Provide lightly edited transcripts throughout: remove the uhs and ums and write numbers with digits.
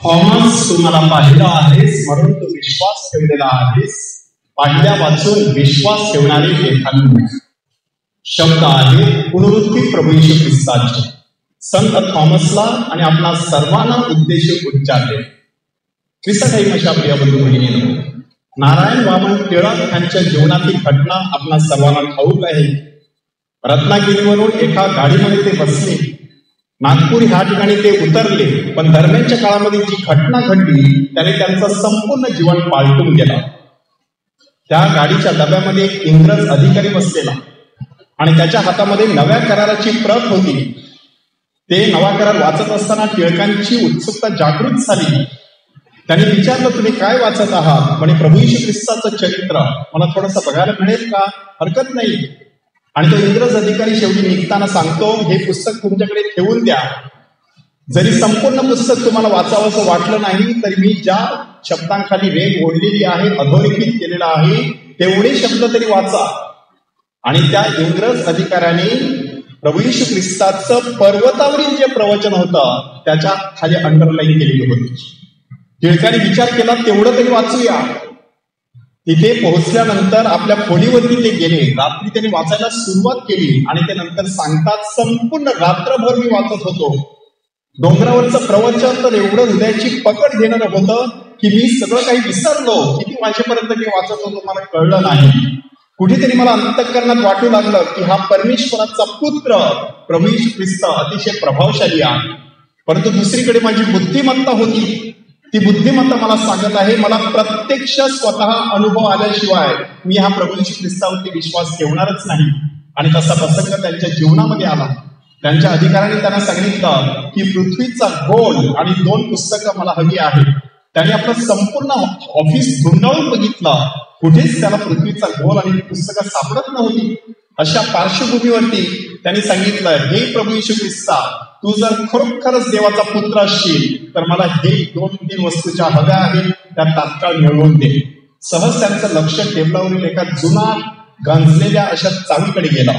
Thomas, तू मला पाहिलं आहेस म्हणून तू विश्वास ठेवलेला आहेस. पाहिल्या वाचून विश्वास ठेवणारे एखादी शब्द आहे पुनरुत्थित प्रभू येशू ख्रिस्ताचे. संत थॉमसला आणि आपल्या सर्वांना उद्देशून उच्चारले. ख्रिस्ताई माझ्या प्रिय बंधू भगिनींनो, नारायण वामन टिळक यांच्या जीवनातील घटना आपल्या सर्वांना ठाऊक आहे. रत्नागिरीवरून एका गाडीमध्ये ते बसले, नागपूर ह्या ठिकाणी ते उतरले. पण दरम्यानच्या काळामध्ये जी घटना घडली त्याने त्यांचं संपूर्ण जीवन पालटून गेला. त्या गाडीच्या डब्यामध्ये एक इंग्रज अधिकारी बसलेला आणि त्याच्या हातामध्ये नव्या कराराची प्रत होती. ते नवा करार वाचत असताना टिळकांची उत्सुकता जागृत झाली. त्यांनी विचारलं, तुम्ही काय वाचत आहात? म्हणे प्रभू येशू ख्रिस्ताचं चरित्र, मला थोडंसं बघायला मिळेल का? हरकत नाही. आणि तो इंग्रज अधिकारी शेवटी निघताना सांगतो, हे पुस्तक तुमच्याकडे ठेवून द्या. जरी संपूर्ण पुस्तक तुम्हाला वाचावंसं वाटलं नाही तरी मी ज्या शब्दांखाली रेघ ओढलेली आहे, अधोरेखित केलेला आहे, तेवढे शब्द तरी वाचा. आणि त्या इंग्रज अधिकाऱ्याने प्रभू येशू ख्रिस्ताचं पर्वतावरील जे प्रवचन होतं त्याच्या खाली अंडरलाईन केलेली होती. टिळकाने विचार केला, तेवढं तरी वाचूया. तिथे पोहोचल्यानंतर आपल्या खोलीवरती ते गेले. रात्री त्यांनी वाचायला सुरुवात केली आणि ते नंतर सांगतात, संपूर्ण रात्रभर मी वाचत होतो. डोंगरावरचं प्रवचन तर एवढं हृदयाची पकड घेणारं होतं की मी सगळं काही विसरलो. किती वाजेपर्यंत मी वाचत होतो मला कळलं नाही. कुठेतरी मला अंतःकरणात वाटू लागलं की हा परमेश्वराचा पुत्र प्रभू येशू ख्रिस्त अतिशय प्रभावशाली आहे. परंतु दुसरीकडे माझी बुद्धिमत्ता होती. ती बुद्धिमत्ता मला सांगत आहे, मला प्रत्यक्ष स्वतः अनुभव आल्याशिवाय मी हा प्रभू येशू ख्रिस्तावरती विश्वास ठेवणारच नाही. आणि तसा प्रसंग त्यांच्या जीवनामध्ये आला. त्यांच्या अधिकाऱ्याने त्यांना सांगितलं की पृथ्वीचा गोल आणि 2 पुस्तकं मला हवी आहेत. त्यांनी आपलं संपूर्ण ऑफिस धुंडाळून बघितलं, कुठेच त्याला पृथ्वीचा गोल आणि पुस्तकं सापडत नव्हती. अशा पार्श्वभूमीवरती त्यांनी सांगितलं, हे प्रभू येशू ख्रिस्ता, तू जर खरोखरच देवाचा पुत्र असशील तर मला हे 2-3 वस्तूच्या हव्या आहेत, त्या तात्काळ मिळवून दे. सहज त्यांचं लक्ष टेबलावरील एका जुना गंजलेल्या अशा चावीकडे गेला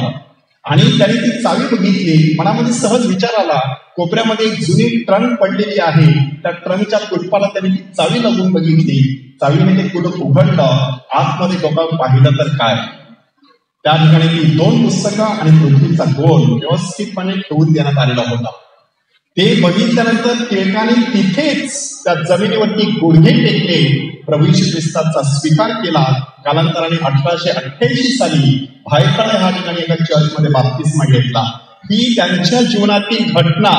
आणि त्यांनी ती चावी बघितली. मनामध्ये सहज विचार आला, कोपऱ्यामध्ये एक जुनी ट्रंक पडलेली आहे. त्या ट्रंकच्या कुलपाला त्यांनी ती चावी लागून बघितली. चावीने ते कुलूप उघडलं. आतमध्ये डोकावून पाहिलं तर काय, त्या ठिकाणी ती 2 पुस्तकं आणि पृथ्वीचा गोल व्यवस्थितपणे ठेवून देण्यात आलेला होता. ते बघितल्यानंतर टिळकाने तिथेच त्या जमिनीवरती गुडघे टेकले, प्रभू येशू ख्रिस्ताचा स्वीकार केला. कालांतराने 1888 साली भायखळा ह्या ठिकाणी एका चर्चमध्ये बाप्तिस्मा घेतला. ही त्यांच्या जीवनातील घटना.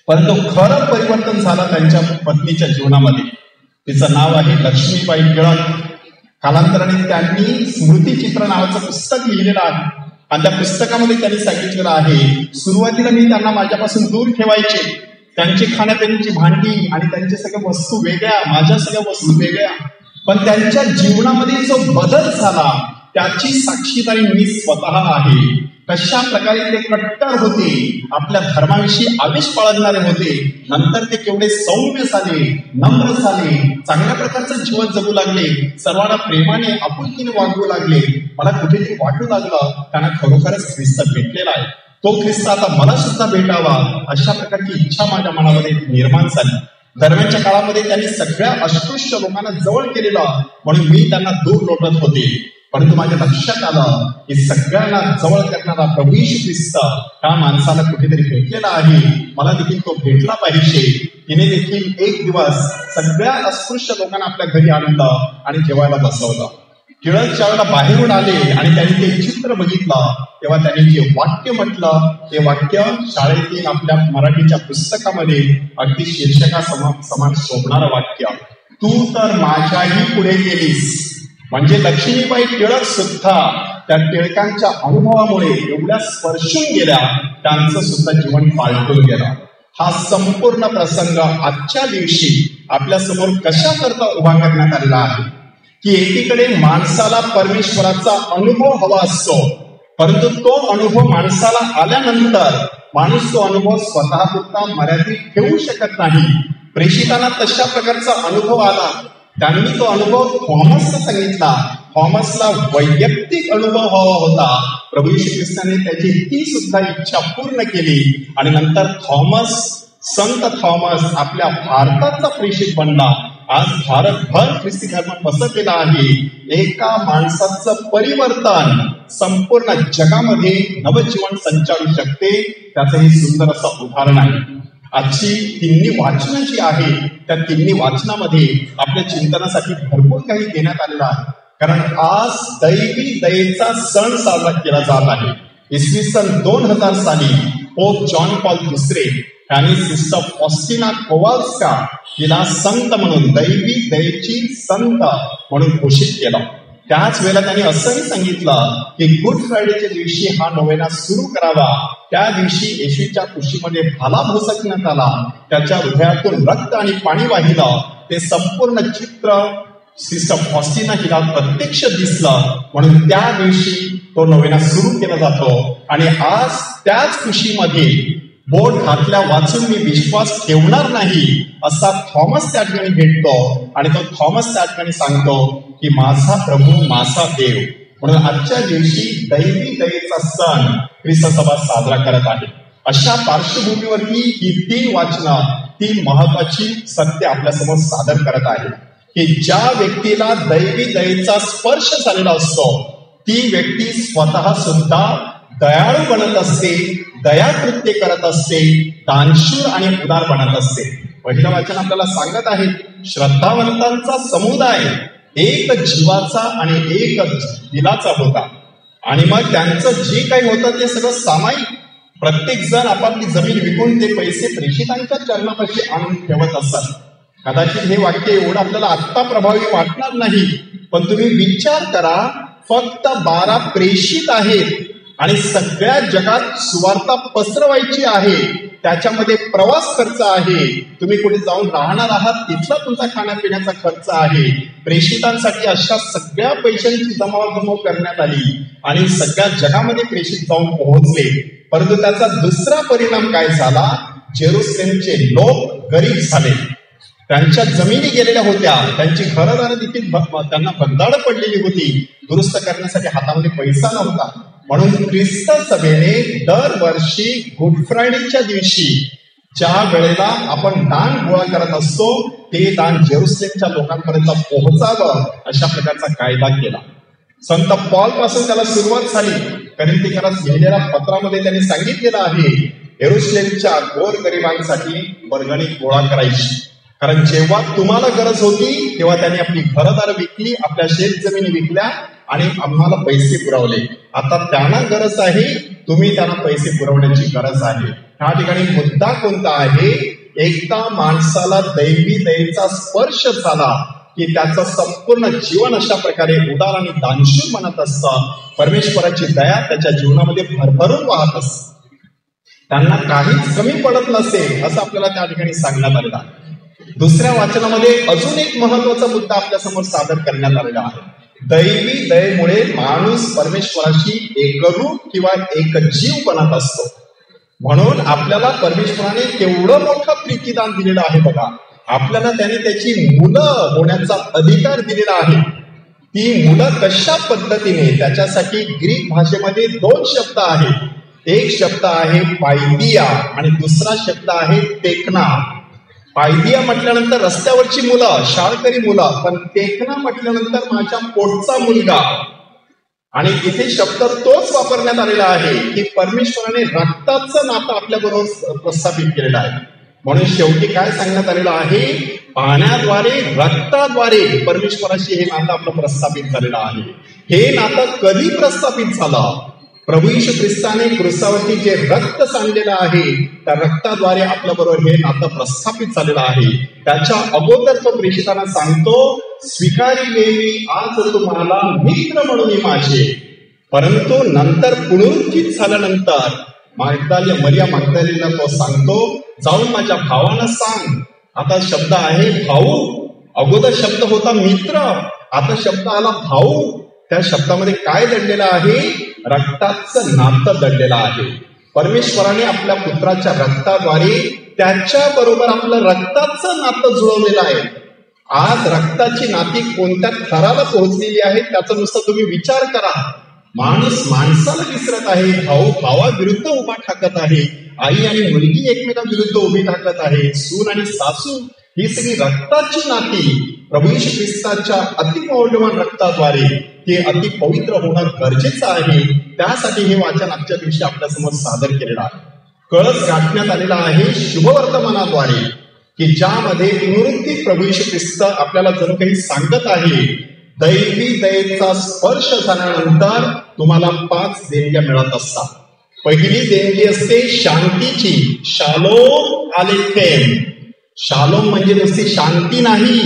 परंतु खरं परिवर्तन झालं त्यांच्या पत्नीच्या जीवनामध्ये. तिचं नाव आहे लक्ष्मीबाई टिळक. कालांतराने त्यांनी स्मृतिचित्र नावाचं पुस्तक लिहिलेलं आहे आणि त्या पुस्तकामध्ये त्यांनी सांगितलेलं आहे, सुरुवातीला मी त्यांना माझ्यापासून दूर ठेवायचे. त्यांची खाण्यापिण्याची भांडी आणि त्यांच्या सगळ्या वस्तू वेगळ्या, माझ्या सगळ्या वस्तू वेगळ्या. पण त्यांच्या जीवनामध्ये जो बदल झाला त्याची साक्षीदारी मी स्वतः आहे. कशा प्रकारे ते कट्टर होते, आपल्या धर्माविषयी आवेश बाळगणारे होते. नंतर ते केवढे सौम्य झाले, नम्र झाले, चांगल्या प्रकारचं जीवन जगू लागले, सर्वांना प्रेमाने आपुलकीने वागवू लागले. मला कुठेतरी वाटू लागलं त्यांना खरोखरच ख्रिस्त भेटलेला आहे. तो ख्रिस्त आता मला सुद्धा भेटावा, अशा प्रकारची इच्छा माझ्या मनामध्ये निर्माण झाली. दरम्यानच्या काळामध्ये त्यांनी सगळ्या अस्पृश्य लोकांना जवळ केलेलं, म्हणून मी त्यांना दूर लोटत होते. परंतु माझ्या लक्षात आलं की सगळ्यांना जवळ करणारा प्रभू येशू ख्रिस्त त्या माणसाला कुठेतरी भेटलेला आहे. मला देखील तो भेटला पाहिजे. तिने देखील एक दिवस सगळ्या अस्पृश्य लोकांना आपल्या घरी आणलं आणि जेवायला बसवलं. टिळक ज्या वेळेला बाहेरून आले आणि त्यांनी ते चित्र बघितलं तेव्हा त्यांनी जे वाक्य म्हटलं ते वाक्य शाळेतील आपल्या मराठीच्या पुस्तकामध्ये अगदी शीर्षका समान शोभणारं वाक्य, तू तर माझ्याही पुढे गेलीस. म्हणजे लक्ष्मीबाई टिळक सुद्धा त्या टिळकांच्या अनुभवामुळे एवढ्या स्पर्शून गेल्या, त्यांचं सुद्धा जीवन पालटून गेलं. हा संपूर्ण प्रसंग आजच्या दिवशी आपल्या समोर कशा करता उभा करण्यात आलेला आहे की एकीकडे माणसाला परमेश्वराचा अनुभव हवा असतो, परंतु तो अनुभव माणसाला आल्यानंतर माणूस तो अनुभव स्वतःपुरता मर्यादित ठेवू शकत नाही. प्रेषितांना तशा प्रकारचा अनुभव आला. त्यांनी तो अनुभव थॉमसला सांगितला. थॉमसला वैयक्तिक अनुभव हवा होता. प्रभू येशू ख्रिस्ताने त्याची ती सुद्धा इच्छा पूर्ण केली आणि नंतर थॉमस संत थॉमस आपल्या भारताचा प्रेषित बनला. आज भारतभर ख्रिस्ती धर्म पसरलेला आहे. एका माणसाचं परिवर्तन संपूर्ण जगामध्ये नवजीवन संचारू शकते. त्याचं हे सुंदर असं उदाहरण आहे. आजची तिन्ही वाचनं जी आहे त्या तिन्ही वाचनामध्ये आपल्या चिंतनासाठी भरपूर काही देण्यात आलेलं आहे. कारण आज दैवी दयेचा सण साजरा केला जात आहे. इसवी सन 2000 साली पोप जॉन पॉल दुसरे यांनी सिस्टर फॉस्टिना कोवाल्स्का हिला संत म्हणून, दैवी दयेची संत म्हणून घोषित केलं. त्याच वेळेला त्यांनी असंही सांगितलं की गुड फ्रायडेच्या दिवशी हा नोवेना सुरू करावा. त्या दिवशी येशूच्या कुशीमध्ये भाला भोसकण्यात आला. त्याच्या हृदयातून रक्त आणि पाणी वाहिलं. ते संपूर्ण चित्र सिस्टर फॉस्टिना हिला प्रत्यक्ष दिसलं. म्हणून त्या दिवशी तो नोवेना सुरू केला जातो. आणि आज त्याच कुशीमध्ये बोट घातल्या वाचून मी विश्वास ठेवणार नाही असा थॉमस त्या ठिकाणी भेटतो. आणि तो थॉमस त्या ठिकाणी सांगतो की माझा प्रभू माझा देव. म्हणून आजच्या दिवशी दैवी दयेचा सण ख्रिस्त सभा साजरा करत आहे. अशा पार्श्वभूमीवरती ही 3 वाचनं 3 महत्वाची सत्य आपल्यासमोर सादर करत आहे की ज्या व्यक्तीला दैवी दयेचा स्पर्श झालेला असतो ती व्यक्ती स्वतः सुद्धा दयाळू बनत असते, दयाकृत्य करत असते, दानशूर आणि उदार बनत असते. पहिलं वाचन आपल्याला सांगत आहे श्रद्धावंतांचा समुदाय एक जीवाचा आणि एक दिलाचा होता. आणि मग त्यांचं जे काही होतं ते सगळं सामायिक. प्रत्येक जण आपापली जमीन विकून ते पैसे प्रेषितांच्या चरणापाशी आणून ठेवत असतात. कदाचित हे वाक्य एवढं आपल्याला आत्ता प्रभावी वाटणार नाही, पण तुम्ही विचार करा, फक्त 12 प्रेषित आहेत आणि सगळ्या जगात सुवार्ता पसरवायची आहे. त्याच्यामध्ये प्रवास खर्च आहे, तुम्ही कुठे जाऊन राहणार आहात तिथला तुमचा खाण्यापिण्याचा खर्च आहे. प्रेषितांसाठी अशा सगळ्या पैशांची जमावजमाव करण्यात आली आणि सगळ्या जगामध्ये प्रेषित जाऊन पोहोचले. परंतु त्याचा दुसरा परिणाम काय झाला? जेरुसलेमचे लोक गरीब झाले. त्यांच्या जमिनी गेलेल्या होत्या, त्यांची घरदारं देखील त्यांना बंदाड पडलेली होती. दुरुस्त करण्यासाठी हातामध्ये पैसा नव्हता. म्हणून ख्रिस्त सभेने दरवर्षी गुड फ्रायडेच्या दिवशी ज्या वेळेला आपण दान गोळा करत असतो ते दान जेरुसलेमच्या लोकांपर्यंत पोहोचावं अशा प्रकारचा कायदा केला. संत पॉल पासून त्याला सुरुवात झाली. करिंथीकरास लिहिलेल्या पत्रामध्ये त्यांनी सांगितलेलं आहे येरुशलेमच्या गोरगरिबांसाठी वर्गणी गोळा करायची. कारण जेव्हा तुम्हाला गरज होती तेव्हा त्यांनी आपली घरदार विकली, आपल्या शेत जमिनी विकल्या आणि आम्हाला पैसे पुरवले. आता त्यांना गरज आहे, तुम्ही त्यांना पैसे पुरवण्याची गरज आहे. ह्या ठिकाणी मुद्दा कोणता आहे? एकदा माणसाला दैवी दयेचा स्पर्श झाला की त्याचं संपूर्ण जीवन अशा प्रकारे उदार आणि दानशूर म्हणत असतं. परमेश्वराची दया त्याच्या जीवनामध्ये भरभरून वाहत असते. त्यांना काहीच कमी पडत नसेल असं आपल्याला त्या ठिकाणी सांगण्यात आलेलं आहे. दुसऱ्या वाचनामध्ये अजून एक महत्वाचा मुद्दा आपल्या समोर सादर करण्यात आलेला आहे. दैवी दयेमुळे माणूस परमेश्वराशी एकरूप किंवा एक जीव बनत असतो. म्हणून आपल्याला परमेश्वराने केवढं मोठं प्रीतिदान दिलेलं आहे बघा. आपल्याला त्याने त्याची मुलं होण्याचा अधिकार दिलेला आहे. ती मुलं कशा पद्धतीने, त्याच्यासाठी ग्रीक भाषेमध्ये 2 शब्द आहेत. एक शब्द आहे पायदिया आणि दुसरा शब्द आहे टेकना. पायदिया म्हटल्यानंतर रस्त्यावरची मुलं, शाळकरी मुलं, पण टेकना म्हटल्यानंतर माझ्या पोटचा मुलगा. आणि इथे शब्द तोच वापरण्यात आलेला आहे की परमेश्वराने रक्ताचं नातं आपल्या बरोबर प्रस्थापित केलेलं आहे. म्हणून शेवटी काय सांगण्यात आलेलं आहे? पाण्याद्वारे, रक्ताद्वारे परमेश्वराशी हे नातं आपलं प्रस्थापित झालेलं आहे. हे नातं कधी प्रस्थापित झालं? प्रभू येशू ख्रिस्ताने क्रुसावरती जे रक्त सांडलेलं आहे त्या रक्ताद्वारे आपल्या बरोबर हे नातं प्रस्थापित झालेलं आहे. त्याच्या अगोदर तो प्रेषितांना सांगतो, स्वीकारिले मी आज तुम्हाला मित्र म्हणून माझे. परंतु नंतर पुनरुत्थित झाल्यानंतर मरिया मगदलीला तो सांगतो, जाऊन माझ्या भावांना सांग. आता शब्द आहे भाऊ. अगोदर शब्द होता मित्र, आता शब्द आला भाऊ. त्या शब्दामध्ये काय दडलेलं आहे? रक्ताचं नातं दडलेलं आहे. परमेश्वराने आपल्या पुत्राच्या रक्ताद्वारे त्याच्या बरोबर आपलं रक्ताचं नातं जुळवलेलं आहे. आज रक्ताची नाती कोणत्या थराला पोहोचलेली आहे त्याचा नुसतं तुम्ही विचार करा. माणूस माणसाला विसरत आहे, भाऊ भावाविरुद्ध उभा ठाकत आहे, आई आणि मुलगी एकमेकांविरुद्ध उभी ठाकत आहे, सून आणि सासू ही सगळी रक्ताची नाती प्रभू येशू ख्रिस्ताच्या अतिमौल्यवान रक्ताद्वारे ते अति पवित्र होणं गरजेचं आहे. त्यासाठी हे वाचन आजच्या दिवशी आपल्यासमोर सादर केलेलं आहे. कळस गाठण्यात आलेला आहे शुभवर्तमानाद्वारे, की ज्यामध्ये पुनरुत्थित प्रभू येशू ख्रिस्त आपल्याला जणू काही सांगत आहे, दैवी दयेचा स्पर्श झाल्यानंतर तुम्हाला 5 देणग्या मिळत असतात. पहिली देणगी असते शांतीची, शालोम आलेखेम. शालोम म्हणजे नुसती शांती नाही,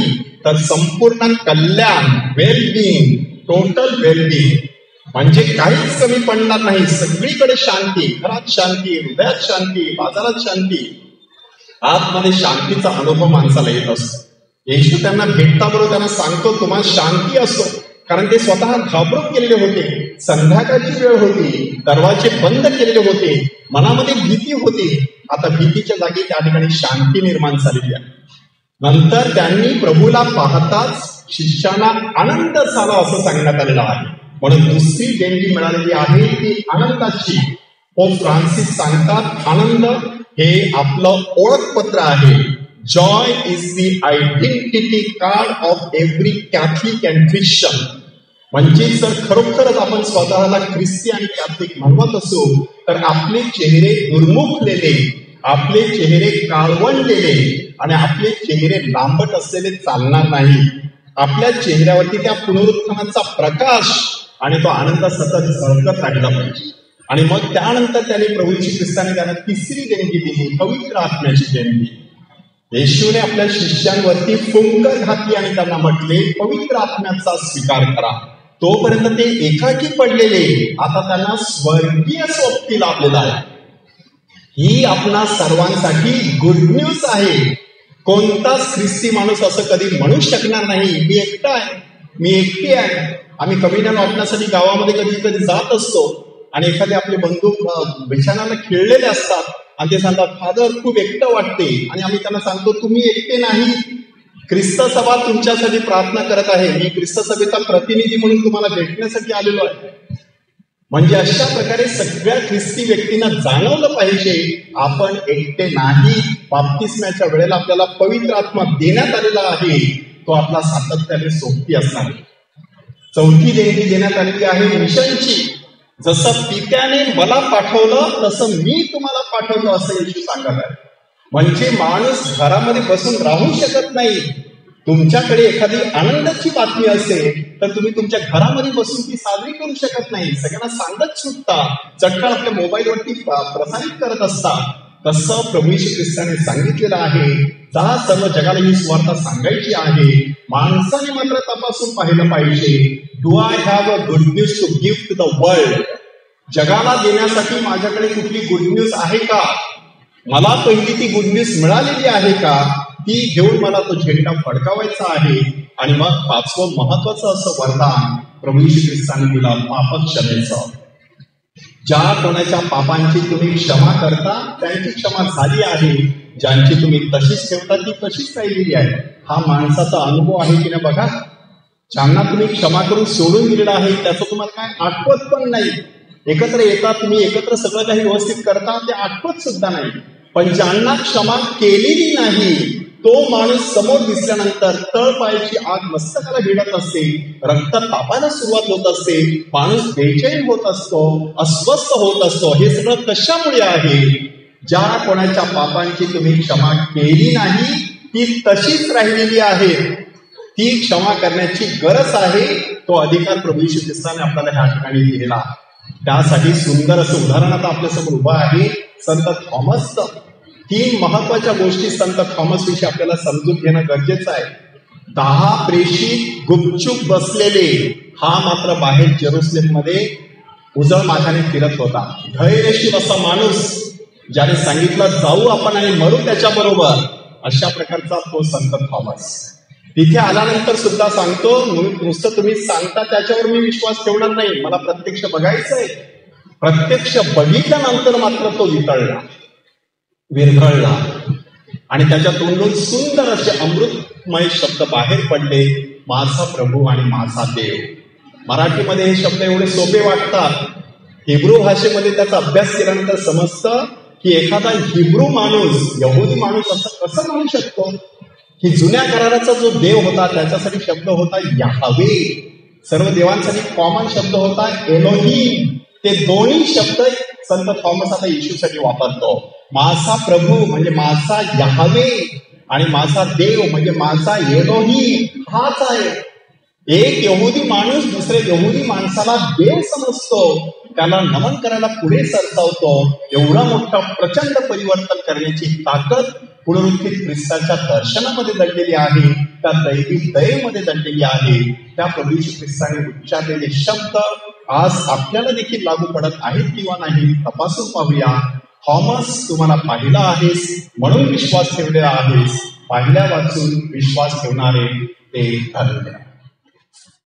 तर संपूर्ण कल्याण, वेलबिंग, टोटल वेलबिंग. म्हणजे काहीच कमी पडणार नाही, सगळीकडे शांती, घरात शांती, हृदयात शांती, बाजारात शांती, आतमध्ये शांतीचा अनुभव माणसाला येत असतो. येशू त्यांना भेटताबरोबर त्यांना सांगतो तुम्हाला शांती असो, कारण ते स्वतः घाबरून गेलेले होते. संध्याकाळची वेळ होती, दरवाजे बंद केलेले होते, मनामध्ये भीती होती. आता भीतीच्या जागी त्या ठिकाणी शांती निर्माण झालेली आहे. नंतर त्यांनी प्रभूला पाहताच शिष्यांना आनंद झाला असं सांगण्यात आलेलं आहे. म्हणून दुसरी देणगी मिळालेली आहे ती आनंदाची. पोप फ्रान्सिस सांगतात, आनंद हे आपलं ओळखपत्र आहे. Joy is the identity card of every Catholic and Christian. म्हणजे जर खरोखरच आपण स्वतःला ख्रिस्ती आणि कॅथलिक म्हणवत असू, तर आपले चेहरे दुर्मुखलेले, आपले चेहरे काळवंडलेले आणि आपले चेहरे लांबट असलेले चालणार नाही. आपल्या चेहऱ्यावरती त्या पुनरुत्थानाचा प्रकाश आणि तो आनंद सतत झळकत राहिला पाहिजे. आणि मग त्यानंतर त्याने प्रभू येशू ख्रिस्ताने त्यांना तिसरी देणगी दिली, पवित्र आत्म्याची देणगी. येशूने आपल्या शिष्यांवरती फुंकर घातली आणि त्यांना म्हटले, पवित्र आत्म्याचा स्वीकार करा. तोपर्यंत ते एकाकी पडलेले, आता त्यांना स्वर्गीय सोबती लाभलेला आहे. ही आपणा सर्वांसाठी गुड न्यूज आहे. कोणताच ख्रिस्ती माणूस असं कधी म्हणू शकणार नाही, मी एकटा आहे, मी एकटी आहे. आम्ही कम्युनियन वाटण्यासाठी गावामध्ये कधी कधी जात असतो आणि एखादे आपले बंधू बिछाणाला खेळलेले असतात आणि ते सांगतात, फादर खूप एकटं वाटते. आणि आम्ही त्यांना सांगतो, तुम्ही एकटे नाही, ख्रिस्त सभा तुमच्यासाठी प्रार्थना करत आहे. मी ख्रिस्त सभेचा प्रतिनिधी म्हणून तुम्हाला भेटण्यासाठी आलेलो आहे. म्हणजे अशा प्रकारे सगळ्या ख्रिस्ती व्यक्तींना जाणवलं पाहिजे, आपण एकटे नाही. बाप्तिस्म्याच्या वेळेला आपल्याला पवित्र आत्मा देण्यात आलेला आहे, तो आपला सातत्याने सोबती असणार. चौथी देणगी देण्यात आलेली आहे मिशनची. जसं पित्याने मला पाठवलं तसं मी तुम्हाला पाठवलं असं येशू सांगत आहे. म्हणजे माणूस घरामध्ये बसून राहू शकत नाही. तुमच्याकडे एखादी आनंदाची बातमी असेल तर तुम्ही तुमच्या घरामध्ये बसून ती साजरी करू शकत नाही. सगळ्यांना सांगत सुटता, चटकन आपल्या मोबाईलवरती प्रसारित करत असता. तसं प्रभू येशू ख्रिस्ताने सांगितलेलं आहे, जा सर्व जगाला ही सुवार्ता सांगायची आहे. माणसाने मात्र तपासून पाहिलं पाहिजे, do I have a good news to give to the world. जगाला देण्यासाठी माझ्याकडे कुठली गुड न्यूज आहे का? मला पहिली ती गुड न्यूज मिळालेली आहे का? ती घेऊन मला तो झेंडा फडकावायचा आहे. आणि मग 5वं महत्वाचं असं वरदान प्रभू येशू ख्रिस्ताने दिला, पापक्षमेचं. ज्या कोणाच्या पापांची तुम्ही क्षमा करता त्यांची क्षमा झाली आहे, ज्यांची तुम्ही तशीच ठेवता ती तशीच राहिलेली आहे. हा माणसाचा अनुभव आहे की नाही बघा. ज्यांना तुम्ही क्षमा करून सोडून दिलेला आहे त्याचं तुम्हाला काय आठवत पण नाही. एकत्र येतात, तुम्ही एकत्र सगळं काही व्यवस्थित करता, ते आठवत सुद्धा नाही. पण ज्यांना क्षमा केलेली नाही तो माणूस समोर दिसल्यानंतर तळपायाची आग मस्तकाला भिडत असते, रक्त तापायला सुरुवात होत असते, माणूस बेचैन होत असतो, अस्वस्थ होत असतो. हे सगळं कशामुळे आहे? ज्या कोणाच्या पापांची तुम्ही क्षमा केली नाही ती तशीच राहिलेली आहे. ती क्षमा करण्याची गरज आहे. तो अधिकार प्रभू येशू ख्रिस्ताने आपल्याला ह्या ठिकाणी दिलेला. त्यासाठी सुंदर असं उदाहरण आता आपल्यासमोर उभं आहे, संत थॉमसचं. 3 महत्वाच्या गोष्टी संत थॉमस विषयी आपल्याला समजून घेणं गरजेचं आहे. 10 प्रेषित गुपचूप बसलेले, हा मात्र बाहेर जेरुसलेम मध्ये उजळ माथ्याने फिरत होता. धैर्यशील असा माणूस, ज्याने सांगितलं जाऊ आपण आणि मरू त्याच्या बरोबर, अशा प्रकारचा तो संत थॉमस. तिथे आल्यानंतर सुद्धा सांगतो, नुसतं तुम्ही सांगता त्याच्यावर मी विश्वास ठेवणार नाही, मला प्रत्यक्ष बघायचंय. प्रत्यक्ष बघितल्यानंतर मात्र तो विरघळला आणि त्याच्या तोंडून सुंदर असे अमृतमय शब्द बाहेर पडले, माझा प्रभू आणि माझा देव. मराठीमध्ये हे शब्द एवढे सोपे वाटतात. हिब्रू भाषेमध्ये त्याचा अभ्यास केल्यानंतर समजतं की एखादा हिब्रू माणूस, यहुदी माणूस असं कसं म्हणू शकतो की जुन्या कराराचा जो देव होता त्याच्यासाठी शब्द होता याहवे, सर्व देवांसाठी कॉमन शब्द होता एलोहीम. ते दोन्ही शब्द संत थॉमस आता येशूसाठी वापरतो. माझा प्रभू म्हणजे माझा याहवे आणि माझा देव म्हणजे माझा एलोहीम हाच आहे. एक यहुदी माणूस दुसऱ्या यहुदी माणसाला देव समजतो, त्याला नमन करायला पुढे सरसावतो. एवढा मोठा प्रचंड परिवर्तन करण्याची ताकद पुनरुत्थित ख्रिस्ताच्या दर्शनामध्ये दडलेली आहे, त्या दैवी दयेमध्ये दडलेली आहे. त्या प्रभू येशू ख्रिस्ताने उच्चारलेले शब्द आज आपल्याला देखील लागू पडत आहेत किंवा नाही तपासून पाहूया. थॉमस, तुम्हाला पाहिला आहेस म्हणून विश्वास ठेवलेला आहेस, पाहिल्या वाचून विश्वास ठेवणारे ते धन्य.